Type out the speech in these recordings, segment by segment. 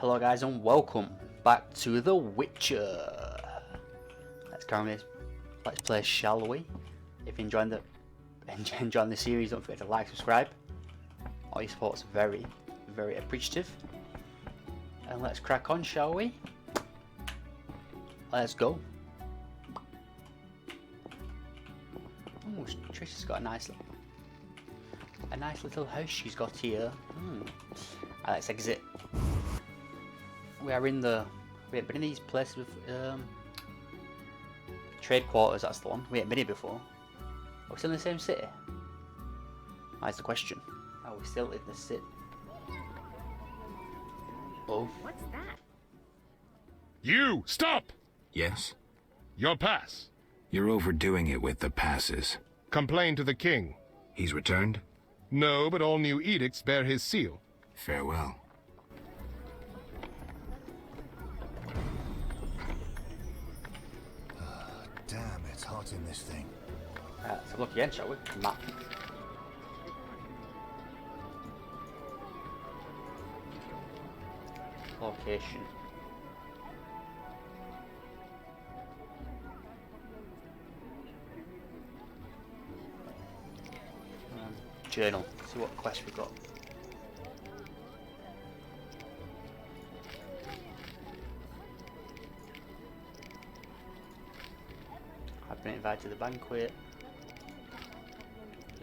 Hello guys and welcome back to The Witcher. Let's carry on this Let's Play, shall we? If you're enjoying the series, don't forget to like, subscribe. All your support's very, very appreciative. And let's crack on, shall we? Let's go. Oh, Trish's got a nice little house she's got here. Let's exit. We haven't been in these places with trade quarters, that's the one. We haven't been here before. Are we still in the same city? That's the question. Are we still in the city? Oh. What's that? You! Stop! Yes? Your pass. You're overdoing it with the passes. Complain to the king. He's returned? No, but all new edicts bear his seal. Farewell. Damn, it's hot in this thing. Let's have a look again, shall we? Map. Location. Journal. See what quest we got. I've been invited to the banquet.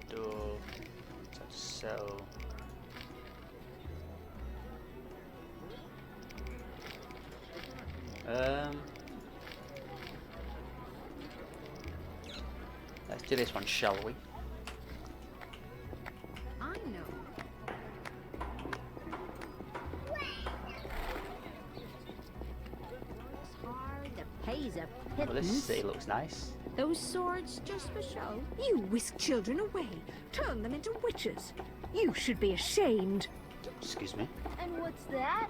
The door. To sell. Let's do this one, shall we? I know. Works hard, the pay's a Well, this pittance. city looks nice. Those swords just for show. You whisk children away, turn them into witches. You should be ashamed. Excuse me. And what's that?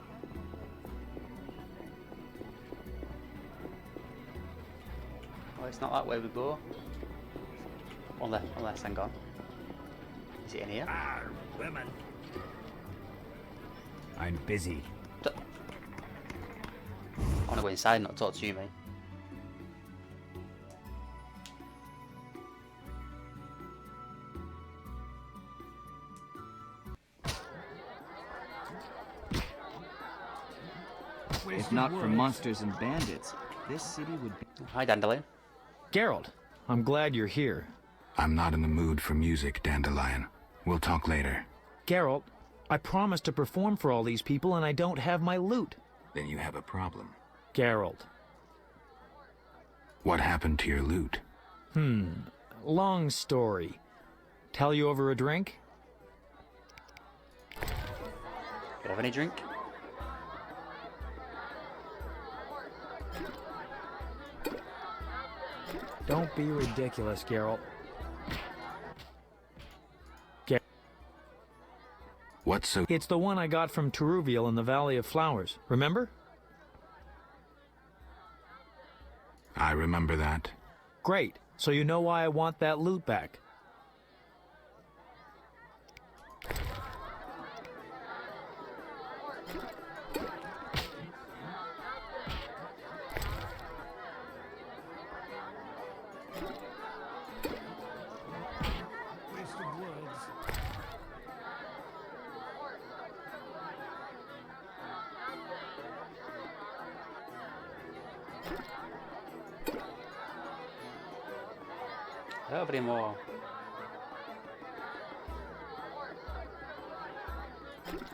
Oh, it's not that way we go. Unless hang on. Is it in here? Women. I'm busy. I want to go inside and not talk to you, mate. If not for monsters and bandits, this city would be... Hi, Dandelion. Geralt, I'm glad you're here. I'm not in the mood for music, Dandelion. We'll talk later. Geralt, I promised to perform for all these people and I don't have my lute. Then you have a problem. Geralt. What happened to your lute? Long story. Tell you over a drink? You have any drink? Don't be ridiculous, Geralt. What's so... It's the one I got from Teruviel in the Valley of Flowers. Remember? I remember that. Great. So you know why I want that lute back. Waste of words. Have any more?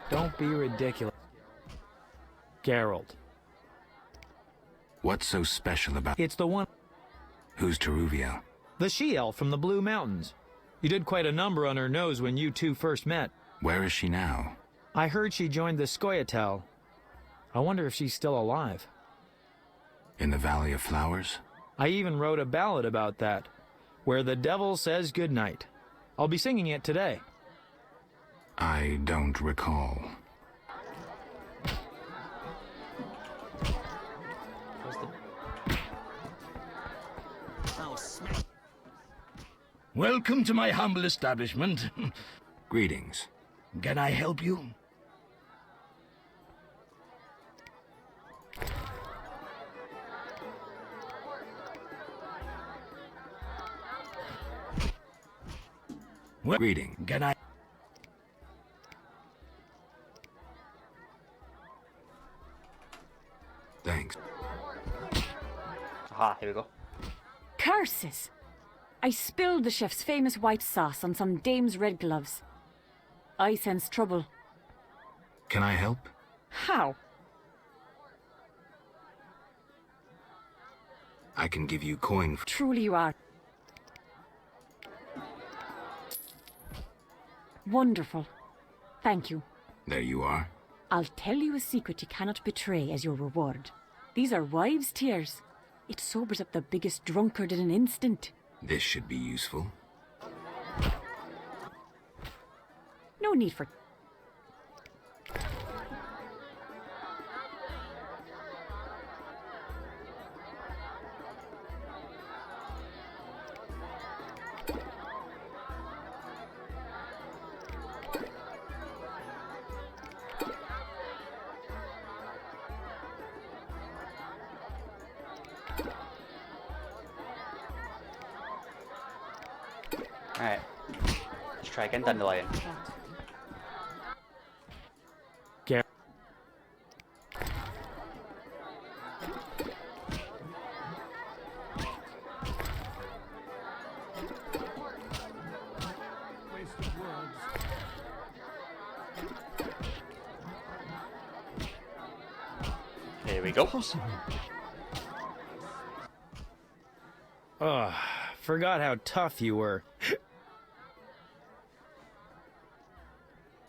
Don't be ridiculous. Geralt. What's so special about... It's the one... Who's Teruviel? The she-elf from the Blue Mountains. You did quite a number on her nose when you two first met. Where is she now? I heard she joined the Scoia'tael. I wonder if she's still alive. In the Valley of Flowers? I even wrote a ballad about that, where the devil says goodnight. I'll be singing it today. I don't recall. Where's the... Welcome to my humble establishment. Greetings. Can I help you? Greeting. Can I? Thanks. Aha, here we go. Curses! I spilled the chef's famous white sauce on some dame's red gloves. I sense trouble. Can I help? How? I can give you coin. Truly you are. Wonderful. Thank you. There you are. I'll tell you a secret you cannot betray as your reward. These are wives' tears. It sobers up the biggest drunkard in an instant. This should be useful. No need for... Alright. Let's try again, Dandelion. Gar- Here we go. Ugh, forgot how tough you were.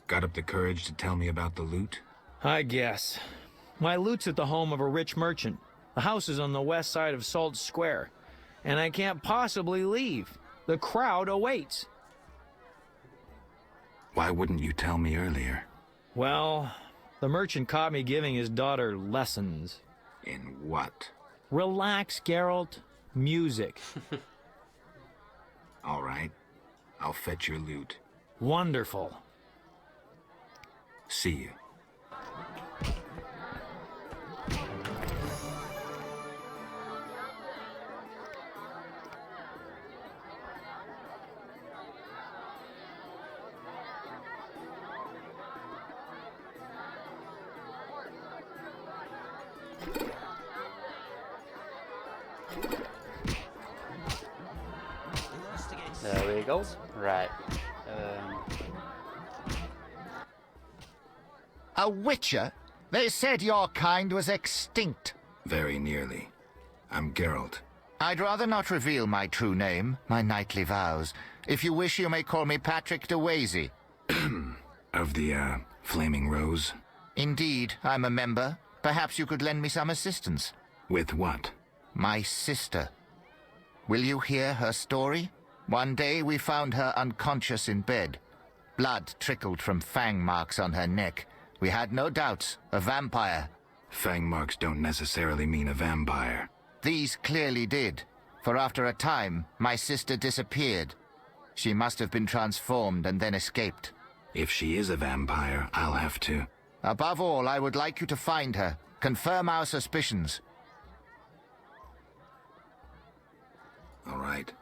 Got up the courage to tell me about the loot? I guess. My loot's at the home of a rich merchant. The house is on the west side of Salt Square. And I can't possibly leave. The crowd awaits. Why wouldn't you tell me earlier? Well, the merchant caught me giving his daughter lessons. In what? Relax, Geralt. Music. All right. I'll fetch your loot. Wonderful. See you. There we go. Right. A witcher? They said your kind was extinct. Very nearly. I'm Geralt. I'd rather not reveal my true name, my knightly vows. If you wish, you may call me Patrick de Wazy. Of the, Flaming Rose? Indeed, I'm a member. Perhaps you could lend me some assistance. With what? My sister. Will you hear her story? One day we found her unconscious in bed. Blood trickled from fang marks on her neck. We had no doubts. A vampire. Fang marks don't necessarily mean a vampire. These clearly did, for after a time, my sister disappeared. She must have been transformed and then escaped. If she is a vampire, I'll have to... Above all, I would like you to find her. Confirm our suspicions. All right.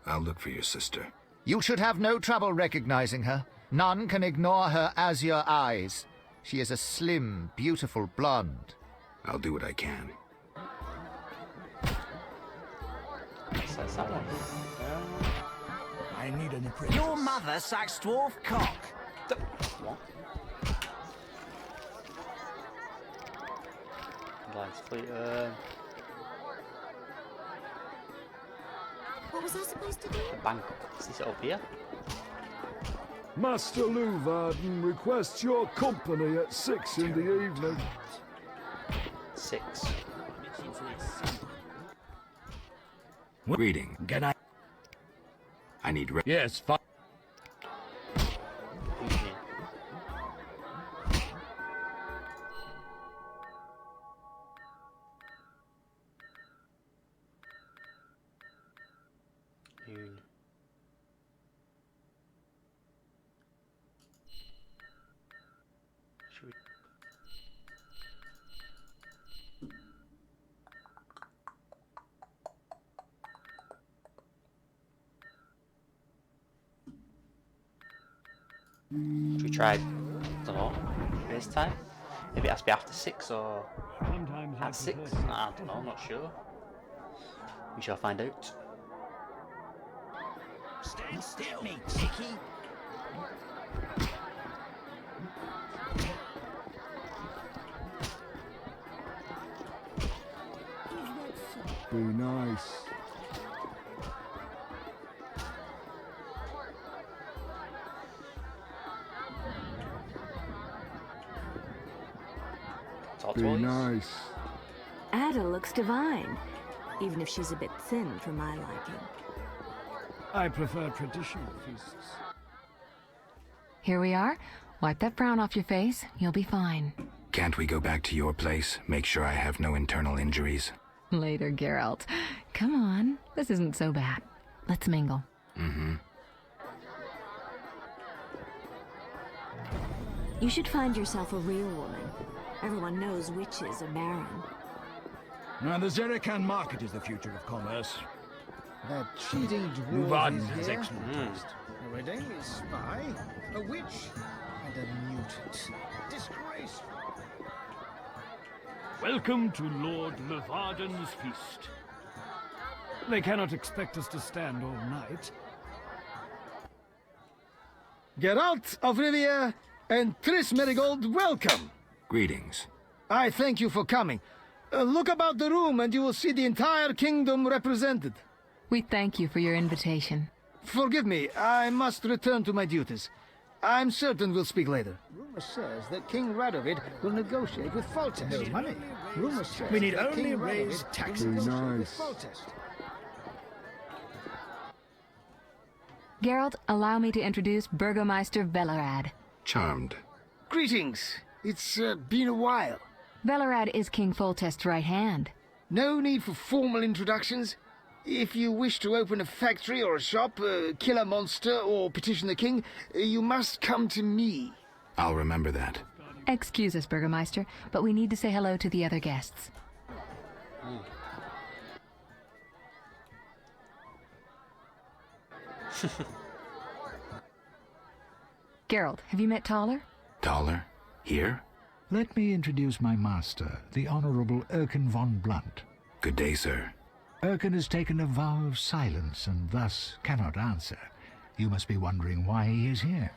I'll look for your sister. You should have no trouble recognizing her. None can ignore her azure eyes. She is a slim, beautiful blonde. I'll do what I can. That's that one. I need an apprentice. Your mother sucks dwarf cock. What? Lights fleet. What was I supposed to do? The bank. Is this up here? Master Luvarden requests your company at 6 in the evening. 6. Greeting. Can I? I need... Yes, fine. try, I don't know, this time? Maybe it has to be after 6 or at 6? I don't know, I'm not sure. We shall find out. Stand still, me chickie. Be nice. Be nice. Ada looks divine, even if she's a bit thin for my liking. I prefer traditional feasts. Here we are. Wipe that frown off your face. You'll be fine. Can't we go back to your place? Make sure I have no internal injuries. Later, Geralt. Come on. This isn't so bad. Let's mingle. Mm-hmm. You should find yourself a real woman. Everyone knows witches are barren. Now, the Zerican market is the future of commerce. That cheating dwarf Varden is has here. excellent taste. A Red Alien spy, a witch, and a mutant. Disgraceful. Welcome to Lord Levarden's feast. They cannot expect us to stand all night. Geralt of Rivia and Triss Merigold, welcome. Greetings. I thank you for coming. Look about the room and you will see the entire kingdom represented. We thank you for your invitation. Forgive me, I must return to my duties. I'm certain we'll speak later. Rumor says that King Radovid will negotiate with Foltest. No money. Rumor says We need that only King raise Radovid taxes. will negotiate with Nice. Foltest. Geralt, allow me to introduce Burgomeister Velerad. Charmed. Greetings. It's been a while. Velerad is King Foltest's right hand. No need for formal introductions. If you wish to open a factory or a shop, kill a monster, or petition the king, you must come to me. I'll remember that. Excuse us, Burgomeister, but we need to say hello to the other guests. Geralt, have you met Taller? Taller? Here? Let me introduce my master, the Honorable Erkin von Blunt. Good day, sir. Erkin has taken a vow of silence and thus cannot answer. You must be wondering why he is here.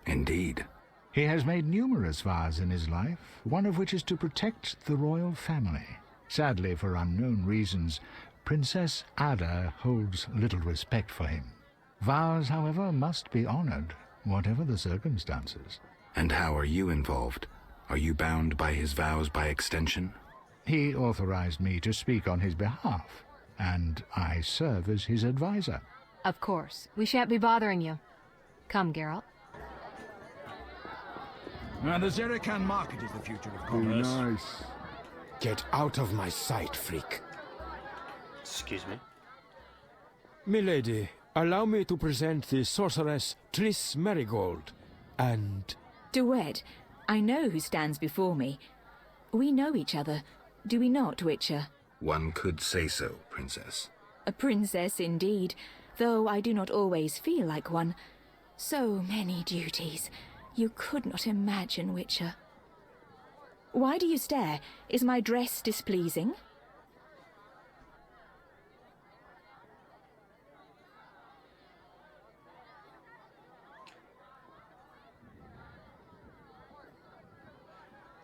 Indeed. He has made numerous vows in his life, one of which is to protect the royal family. Sadly, for unknown reasons, Princess Ada holds little respect for him. Vows, however, must be honored, whatever the circumstances. And how are you involved? Are you bound by his vows by extension? He authorized me to speak on his behalf, and I serve as his advisor. Of course. We shan't be bothering you. Come, Geralt. Now, the Zerican market is the future of Be commerce. nice. Get out of my sight, freak. Excuse me. Milady, allow me to present the sorceress Triss Merigold, and... Duet, I know who stands before me. We know each other, do we not, Witcher? One could say so, Princess. A princess indeed, though I do not always feel like one. So many duties. You could not imagine, Witcher. Why do you stare? Is my dress displeasing?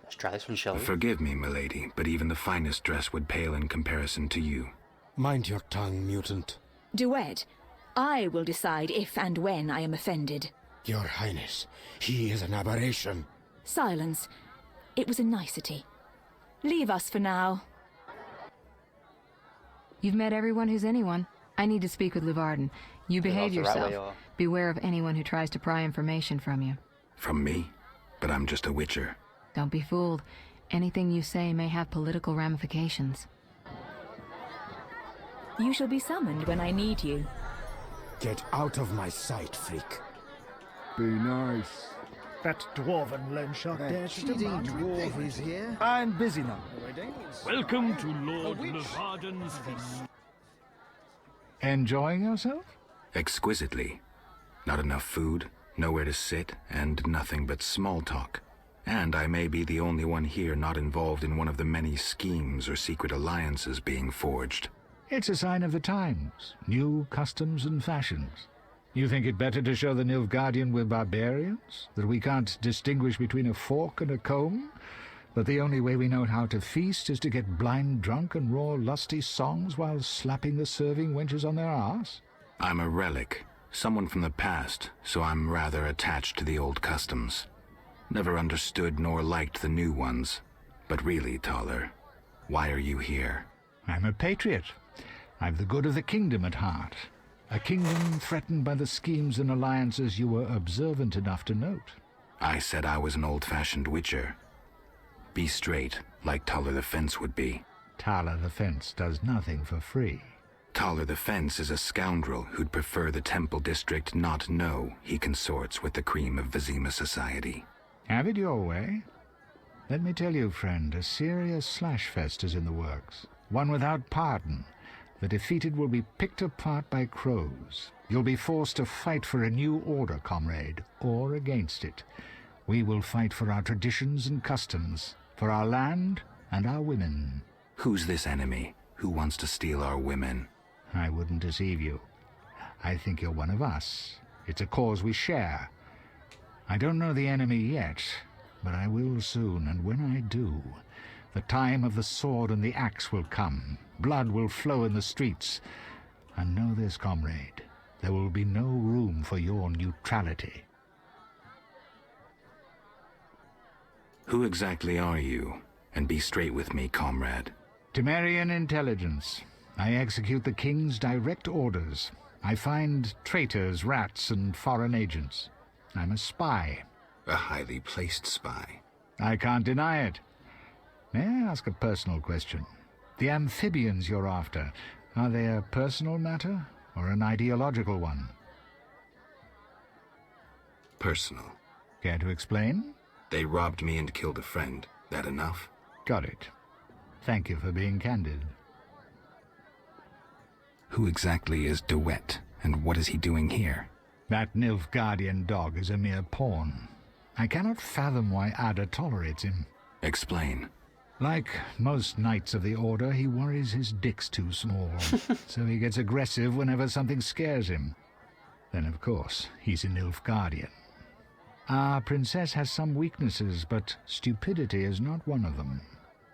Let's try this one, shall we? Forgive me, milady, but even the finest dress would pale in comparison to you. Mind your tongue, mutant. Duet, I will decide if and when I am offended. Your Highness, he is an aberration. Silence. It was a nicety. Leave us for now. You've met everyone who's anyone. I need to speak with Levarden. You behave the right yourself. way, or- Beware of anyone who tries to pry information from you. From me? But I'm just a witcher. Don't be fooled. Anything you say may have political ramifications. You shall be summoned when I need you. Get out of my sight, freak. Be nice. That dwarven loan shark That dares to cheating demand dwarf repayment. is here. I'm busy now. Welcome to Lord Levarden's feast. Enjoying yourself? Exquisitely. Not enough food, Nowhere to sit, and nothing but small talk. And I may be the only one here not involved in one of the many schemes or secret alliances being forged. It's a sign of the times. New customs and fashions. You think it better to show the Nilfgaardian we're barbarians? That we can't distinguish between a fork and a comb? That the only way we know how to feast is to get blind drunk and roar lusty songs while slapping the serving wenches on their arse? I'm a relic, someone from the past, so I'm rather attached to the old customs. Never understood nor liked the new ones. But really, Taller, why are you here? I'm a patriot. I've the good of the kingdom at heart. A kingdom threatened by the schemes and alliances you were observant enough to note. I said I was an old-fashioned witcher. Be straight, like Taller the Fence would be. Taller the Fence does nothing for free. Taller the Fence is a scoundrel who'd prefer the Temple District not know he consorts with the cream of Vizima society. Have it your way. Let me tell you, friend, a serious slashfest is in the works. One without pardon. The defeated will be picked apart by crows. You'll be forced to fight for a new order, comrade, or against it. We will fight for our traditions and customs, for our land and our women. Who's this enemy? Who wants to steal our women? I wouldn't deceive you. I think you're one of us. It's a cause we share. I don't know the enemy yet, but I will soon, and when I do, the time of the sword and the axe will come. Blood will flow in the streets. And know this, comrade, there will be no room for your neutrality. Who exactly are you? And be straight with me, comrade. Temerian intelligence. I execute the king's direct orders. I find traitors, rats, and foreign agents. I'm a spy. A highly placed spy. I can't deny it. May I ask a personal question? The amphibians you're after, are they a personal matter or an ideological one? Personal. Care to explain? They robbed me and killed a friend. That enough? Got it. Thank you for being candid. Who exactly is DeWitt, and what is he doing here? That Nilfgaardian dog is a mere pawn. I cannot fathom why Ada tolerates him. Explain. Like most knights of the Order, he worries his dick's too small, so he gets aggressive whenever something scares him. Then, of course, he's a Nilfgaardian. Our princess has some weaknesses, but stupidity is not one of them.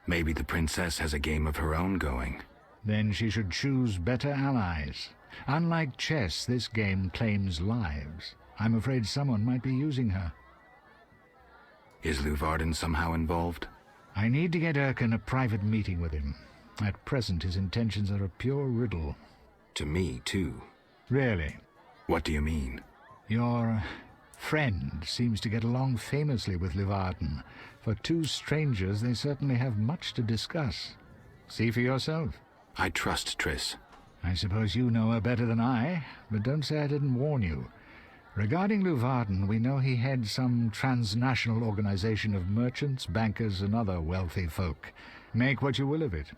Maybe the princess has a game of her own going. Then she should choose better allies. Unlike chess, this game claims lives. I'm afraid someone might be using her. Is Luvarden somehow involved? I need to get Erkin a private meeting with him. At present, his intentions are a pure riddle. To me, too. Really? What do you mean? Your friend seems to get along famously with Luvarden. For two strangers, they certainly have much to discuss. See for yourself. I trust Triss. I suppose you know her better than I, but don't say I didn't warn you. Regarding Luvarden, we know he heads some transnational organization of merchants, bankers, and other wealthy folk. Make what you will of it.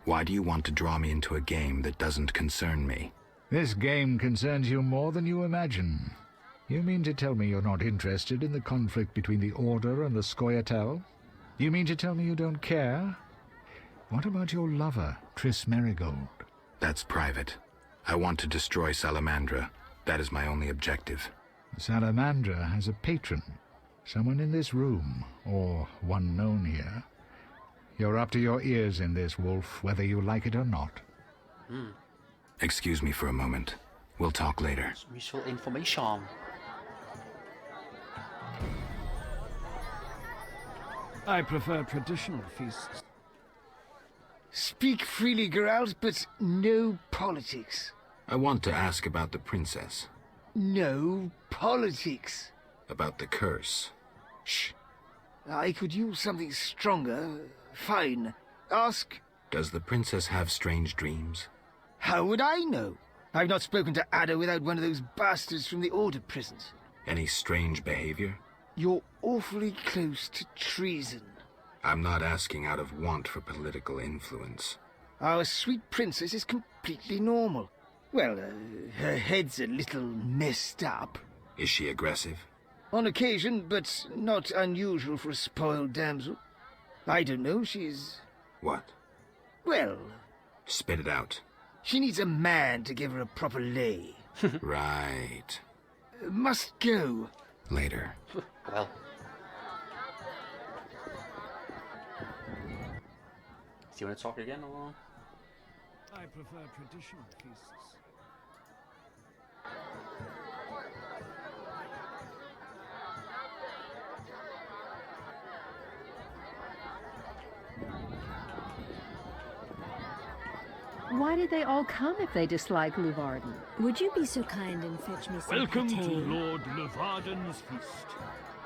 Why do you want to draw me into a game that doesn't concern me? This game concerns you more than you imagine. You mean to tell me you're not interested in the conflict between the Order and the Scoia'tael? You mean to tell me you don't care? What about your lover, Triss Merigold? That's private. I want to destroy Salamandra. That is my only objective. Salamandra has a patron. Someone in this room, or one known here. You're up to your ears in this, Wolf, whether you like it or not. Excuse me for a moment. We'll talk later. Some useful information. I prefer traditional feasts. Speak freely, Geralt, but no politics. I want to ask about the princess. No politics. About the curse. Shh. I could use something stronger. Fine. Ask. Does the princess have strange dreams? How would I know? I've not spoken to Ada without one of those bastards from the Order prisons. Any strange behavior? You're awfully close to treason. I'm not asking out of want for political influence. Our sweet princess is completely normal. Well, her head's a little messed up. Is she aggressive? On occasion, but not unusual for a spoiled damsel. I don't know, she's... What? Well... Spit it out. She needs a man to give her a proper lay. Right. Must go. Later. Well. Do you want to talk again, or...? I prefer traditional feasts. Why did they all come if they dislike Luvarden? Would you be so kind and fetch me some Welcome to pate? Lord Levarden's feast.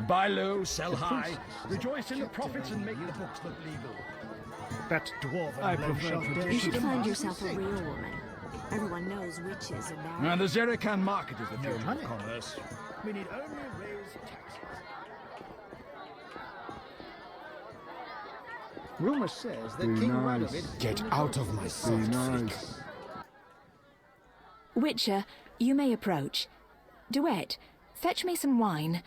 Buy low, sell high. Rejoice in the profits and make the books look legal. That dwarven I prefer You should find yourself a real woman. Everyone knows witches are bad. And the Zerican market is the future of commerce. We need only raise taxes. Rumor says that King Radovid... Get out of my sight, freak. Witcher, you may approach. Duet, fetch me some wine.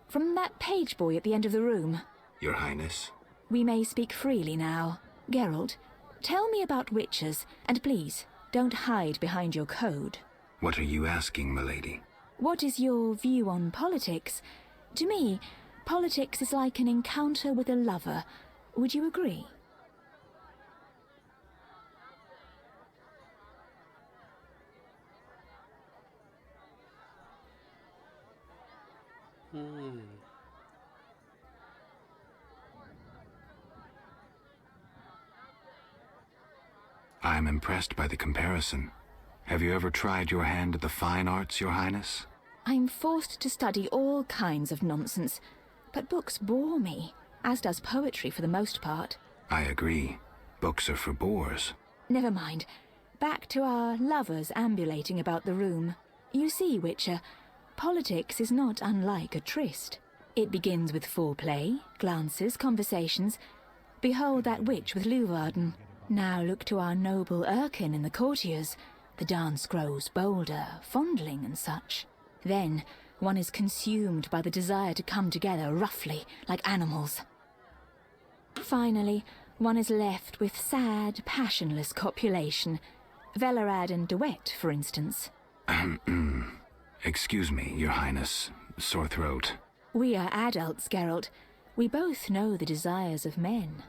From that page boy at the end of the room. Your Highness? We may speak freely now. Geralt, tell me about witches, and please, don't hide behind your code. What are you asking, milady? What is your view on politics? To me, politics is like an encounter with a lover. Would you agree? I'm impressed by the comparison. Have you ever tried your hand at the fine arts, Your Highness? I'm forced to study all kinds of nonsense, but books bore me, as does poetry for the most part. I agree. Books are for bores. Never mind. Back to our lovers ambulating about the room. You see, Witcher, politics is not unlike a tryst. It begins with foreplay, glances, conversations. Behold that witch with Luvarden. Now look to our noble Erkin and the courtiers. The dance grows bolder, fondling and such. Then one is consumed by the desire to come together roughly, like animals. Finally, one is left with sad, passionless copulation. Velerad and Duet, for instance. Excuse me, Your Highness. Sore throat. We are adults, Geralt. We both know the desires of men.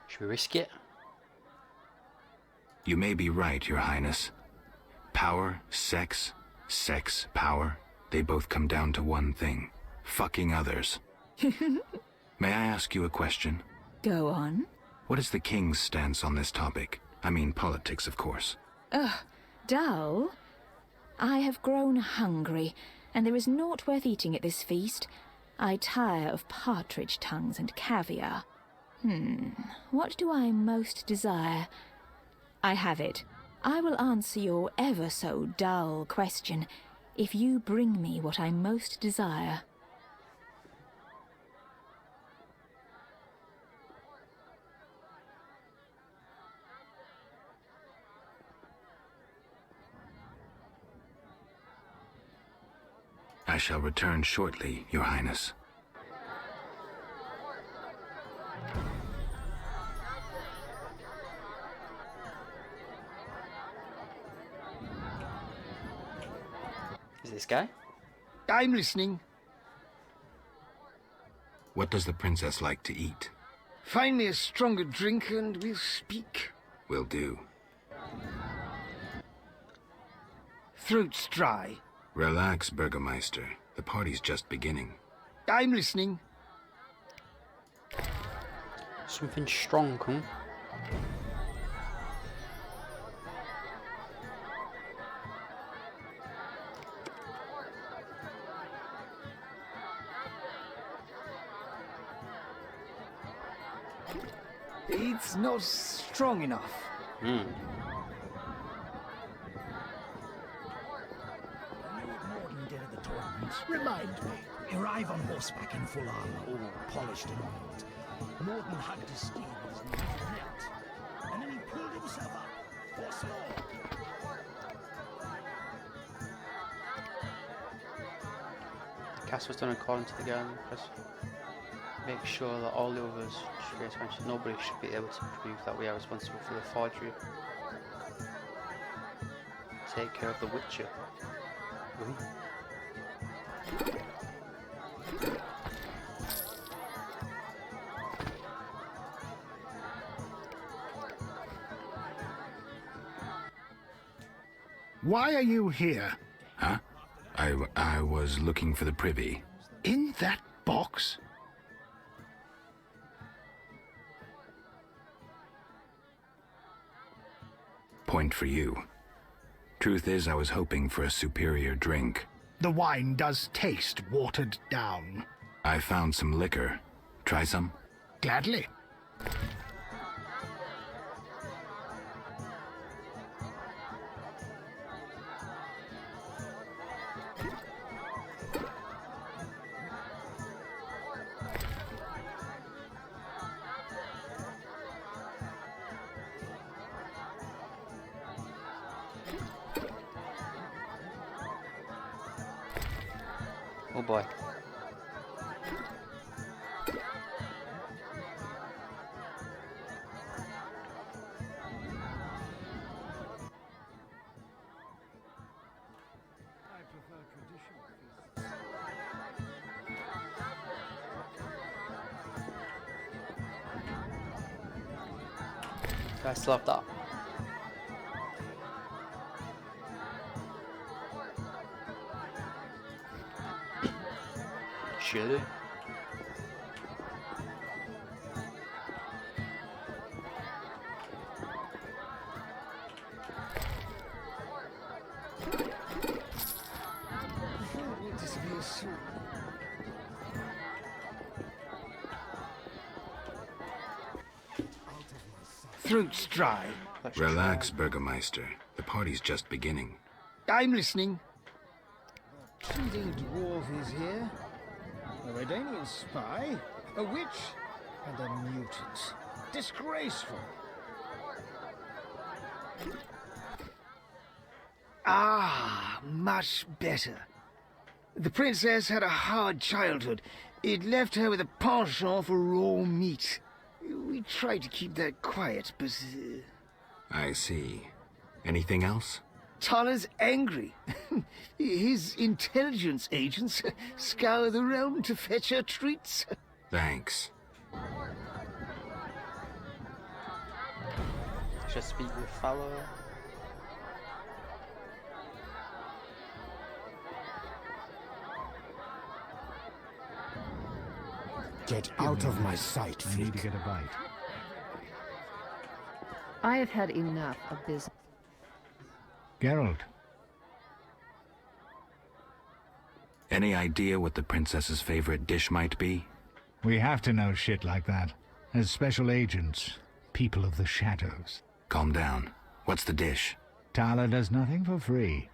Should we risk it? You may be right, Your Highness. Power, sex, sex, power, they both come down to one thing. Fucking others. May I ask you a question? Go on. What is the king's stance on this topic? I mean politics, of course. Ugh, dull? I have grown hungry, and there is naught worth eating at this feast. I tire of partridge tongues and caviar. What do I most desire? I have it. I will answer your ever so dull question if you bring me what I most desire. I shall return shortly, Your Highness. Is this guy? I'm listening. What does the princess like to eat? Find me a stronger drink and we'll speak. Will do. Throat's dry. Relax, Burgermeister. The party's just beginning. I'm listening. Something strong, huh? It's not strong enough. Remind me. Arrive on horseback in full armor, all polished and oiled. Morden hugged his steed as he knelt, and then he pulled himself up. Horse and all. The cast was done according to the Guardian Press. Make sure that all the others trace mentioned. Nobody should be able to prove that we are responsible for the forgery. Take care of the Witcher. Ooh. Why are you here? Huh? I was looking for the privy. In that box? Point for you. Truth is, I was hoping for a superior drink. The wine does taste watered down. I found some liquor. Try some? Gladly. Oh boy. I still have that. Chili. Throat's dry. Relax, Burgermeister. The party's just beginning. I'm listening. Cheating dwarf is here. A Redanian spy, a witch, and a mutant. Disgraceful. Ah, much better. The princess had a hard childhood. It left her with a penchant for raw meat. We tried to keep that quiet, but... I see. Anything else? Tala's angry. His intelligence agents scour the realm to fetch her treats. Thanks. Just speak with fellow. Get out of my sight, I need to freak. get a bite. I have had enough of business. Geralt, Any idea what the princess's favorite dish might be? we have to know shit like that. As special agents, people of the shadows. Calm down. What's the dish? Tala does nothing for free.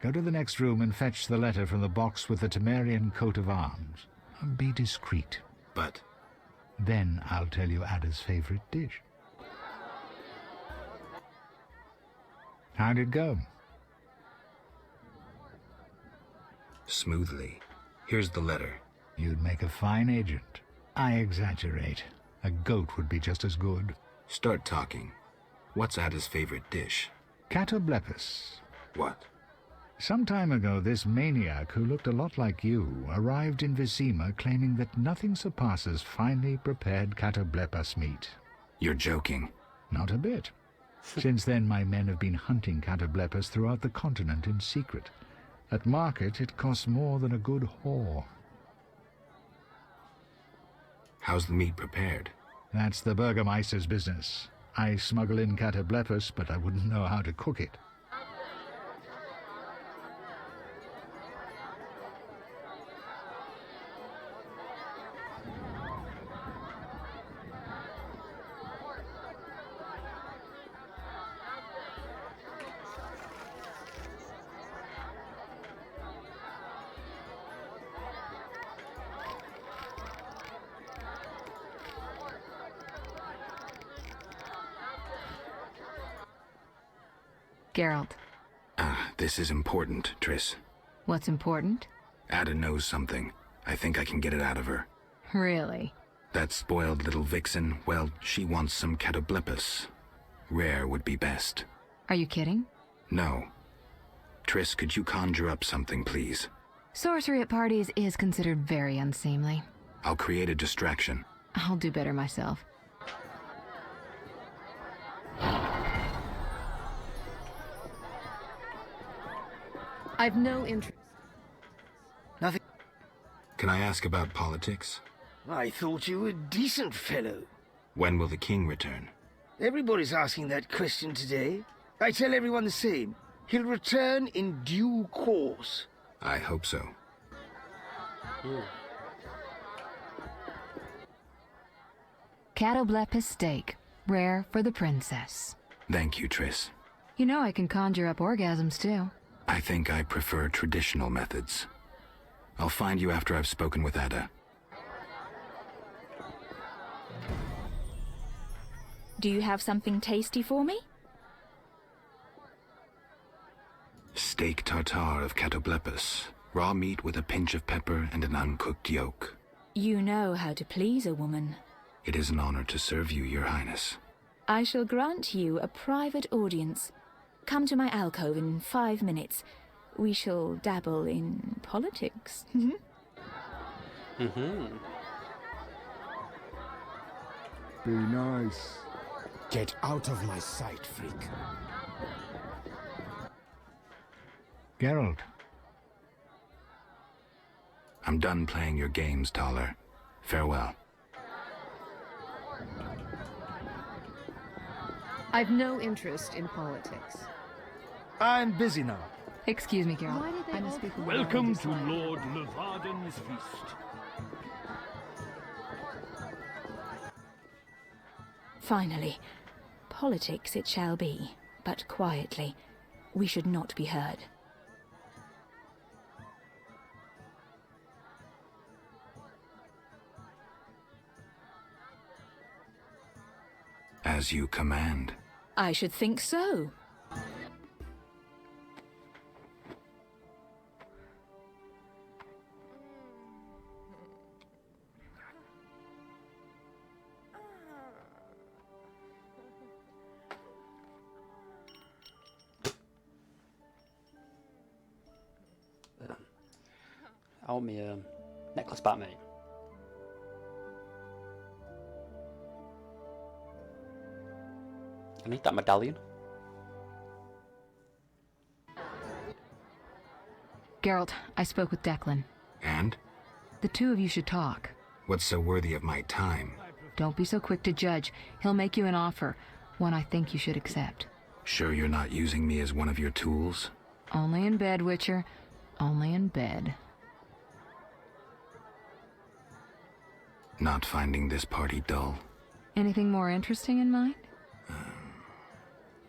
Go to the next room and fetch the letter from the box with the Temerian coat of arms. Be discreet. But... Then I'll tell you Ada's favorite dish. How'd it go? Smoothly. Here's the letter. You'd make a fine agent. I exaggerate. A goat would be just as good. Start talking. What's Ada's favorite dish? Catoblepis. What? Some time ago, this maniac who looked a lot like you arrived in Vizima claiming that nothing surpasses finely prepared catoblepas meat. You're joking. Not a bit. Since then, my men have been hunting catoblepas throughout the continent in secret. At market, it costs more than a good whore. How's the meat prepared? That's the Burgermeister's business. I smuggle in catoblepas, but I wouldn't know how to cook it. Geralt. This is important, Triss. What's important? Ada knows something. I think I can get it out of her. Really? That spoiled little vixen, well, she wants some catoblepis. Rare would be best. Are you kidding? No. Triss, could you conjure up something, please? Sorcery at parties is considered very unseemly. I'll create a distraction. I'll do better myself. I've no interest. Nothing. Can I ask about politics? I thought you were a decent fellow. When will the king return? Everybody's asking that question today. I tell everyone the same. He'll return in due course. I hope so. Catoblepis steak. Rare for the princess. Thank you, Triss. You know I can conjure up orgasms, too. I think I prefer traditional methods. I'll find you after I've spoken with Ada. Do you have something tasty for me? Steak tartare of catoblepis. Raw meat with a pinch of pepper and an uncooked yolk. You know how to please a woman. It is an honor to serve you, Your Highness. I shall grant you a private audience. Come to my alcove in 5 minutes. We shall dabble in politics. Be nice. Get out of my sight, freak. Geralt. I'm done playing your games, Thaler. Farewell. I've no interest in politics. I'm busy now. Excuse me, Geralt. Why did they I'm all speaking. Welcome to Lord Levarden's feast. Finally, politics it shall be, but quietly. We should not be heard. As you command. I should think so. I want me necklace back, mate. I need that medallion. Geralt, I spoke with Declan. And? The two of you should talk. What's so worthy of my time? Don't be so quick to judge. He'll make you an offer, one I think you should accept. Sure you're not using me as one of your tools? Only in bed, Witcher. Only in bed. Not finding this party dull? Anything more interesting in mind?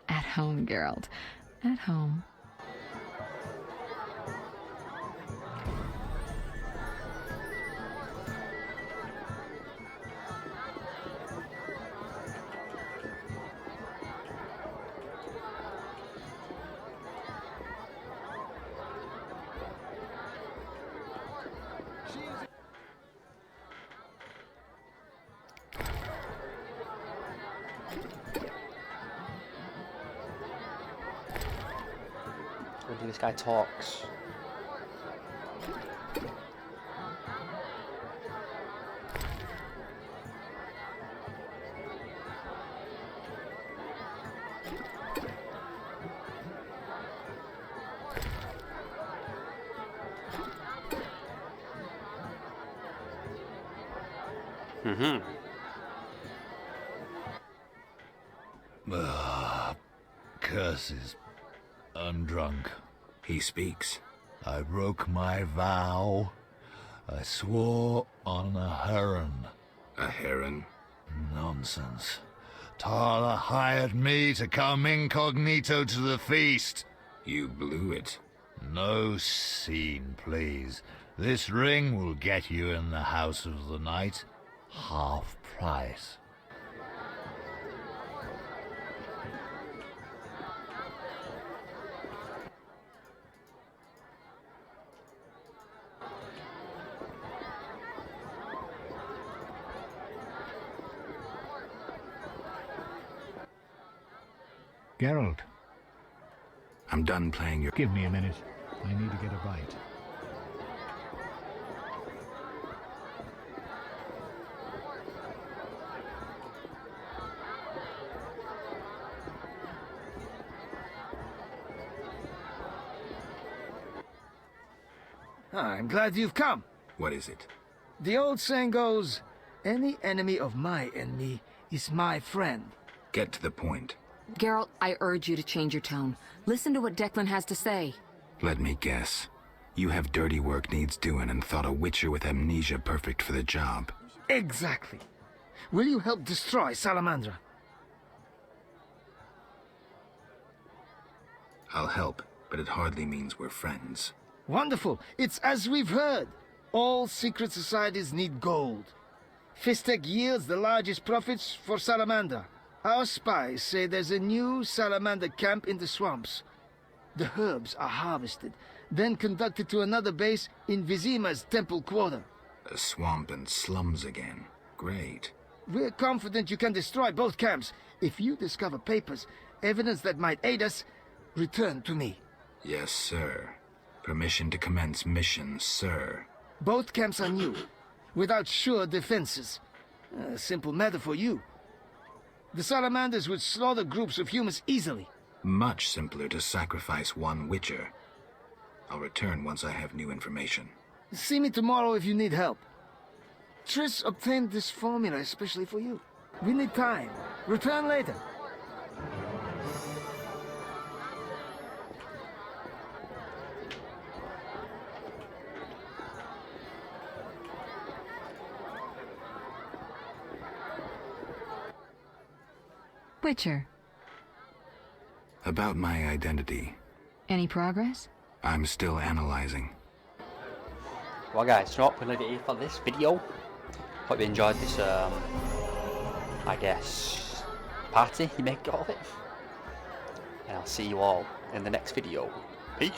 At home, Geralt. At home. When this guy talks. Curses. I'm drunk. He speaks. I broke my vow. I swore on a heron. A heron? Nonsense. Thaler hired me to come incognito to the feast. You blew it. No scene, please. This ring will get you in the house of the night. Half price. Geralt, I'm done playing your... give me a minute. I need to get a bite. I'm glad you've come. What is it? The old saying goes, any enemy of my enemy is my friend. Get to the point. Geralt, I urge you to change your tone. Listen to what Declan has to say. Let me guess. You have dirty work needs doing and thought a witcher with amnesia perfect for the job. Exactly. Will you help destroy Salamandra? I'll help, but it hardly means we're friends. Wonderful. It's as we've heard. All secret societies need gold. Fistek yields the largest profits for Salamander. Our spies say there's a new Salamander camp in the swamps. The herbs are harvested, then conducted to another base in Vizima's temple quarter. A swamp and slums again. Great. We're confident you can destroy both camps. If you discover papers, evidence that might aid us, return to me. Yes, sir. Permission to commence mission, sir. Both camps are new, without sure defenses. A simple matter for you. The Salamanders would slaughter groups of humans easily. Much simpler to sacrifice one witcher. I'll return once I have new information. See me tomorrow if you need help. Triss obtained this formula especially for you. We need time. Return later. Witcher, About my identity. any progress? I'm still analyzing. Well guys, so we're going to leave it here for this video. Hope you enjoyed this, I guess, party you may call it. And I'll see you all in the next video. Peace.